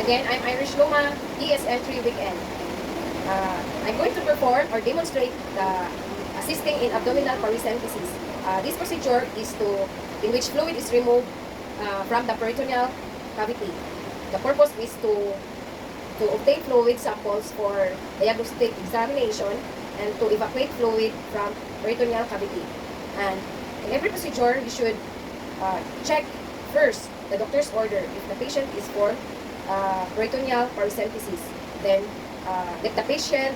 Again, I'm Irish Luma, ESN3 weekend. I'm going to perform or demonstrate the assisting in abdominal paracentesis. This procedure is in which fluid is removed from the peritoneal cavity. The purpose is to obtain fluid samples for diagnostic examination and to evacuate fluid from peritoneal cavity. And in every procedure, you should check first the doctor's order if the patient is for peritoneal paracentesis. Then let the patient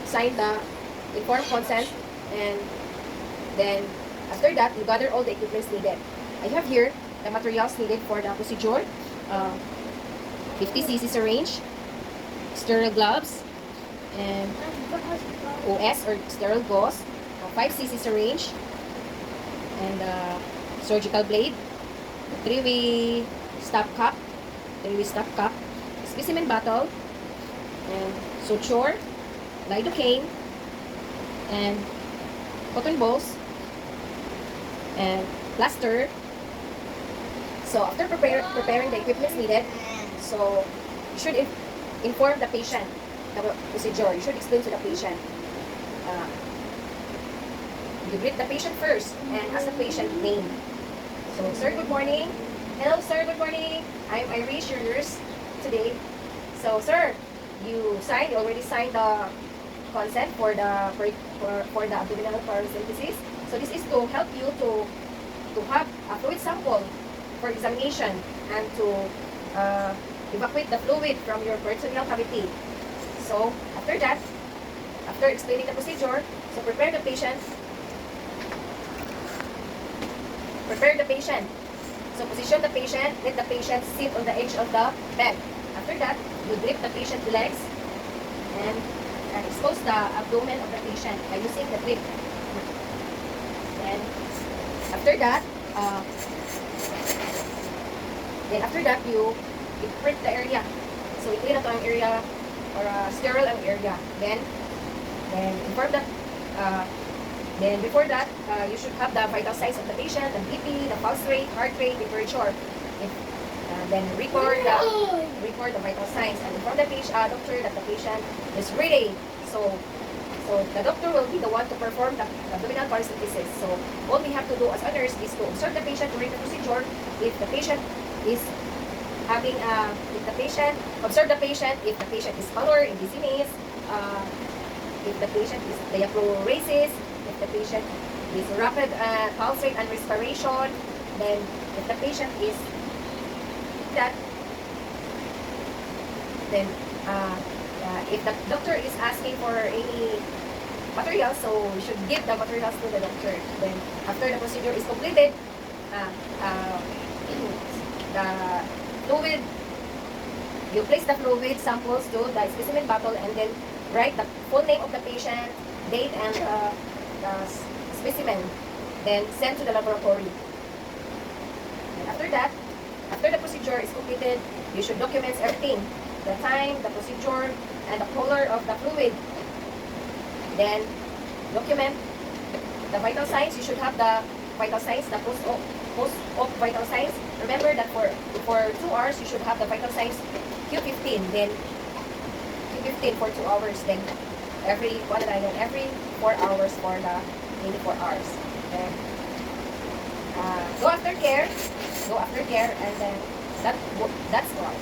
sign the informed consent, and then after that you gather all the equipments needed. I have here the materials needed for the procedure: 50 cc syringe, sterile gloves, and OS or sterile gauze, 5 cc syringe, and surgical blade, 3-way stop cup, specimen bottle, and suture, lidocaine, and cotton balls, and plaster. So after preparing the equipment needed, so you should inform the patient the procedure. You should explain to the patient. You greet the patient first and ask the patient name. So, sir, good morning. Hello, sir, good morning. I'm Irish, your nurse today. So, sir, you already signed the consent for the abdominal paracentesis. So this is to help you to have a fluid sample for examination and to evacuate the fluid from your peritoneal cavity. So after that, after explaining the procedure, so prepare the patient. So position the patient, let the patient sit on the edge of the bed. After that, you grip the patient's legs and expose the abdomen of the patient by using the grip. Then after that, you prep the area. So i-clean na to ang area or sterile ang area. Then inform that. Then before that, you should have the vital signs of the patient, the BP, the pulse rate, heart rate, temperature. Then record the vital signs and inform the doctor that the patient is ready. So the doctor will be the one to perform the abdominal paracentesis. So all we have to do as a nurse is to observe the patient during the procedure. If the patient is observe the patient if the patient is pallor and dizziness, if the patient is diaphoresis, if the patient is rapid pulse rate and respiration, then if the patient is that, then if the doctor is asking for any materials, so we should give the materials to the doctor. Then after the procedure is completed, the fluid, you place the fluid samples to the specimen bottle and then write the full name of the patient, date, and the specimen, then send to the laboratory. And after that, after the procedure is completed, you should document everything: the time, the procedure, and the color of the fluid. Then document the vital signs. You should have the vital signs, the post-op vital signs. Remember that for 2 hours, you should have the vital signs Q15, then Q15 for 2 hours, then every 4 hours for the 24 hours. Then go after care, and then that's all.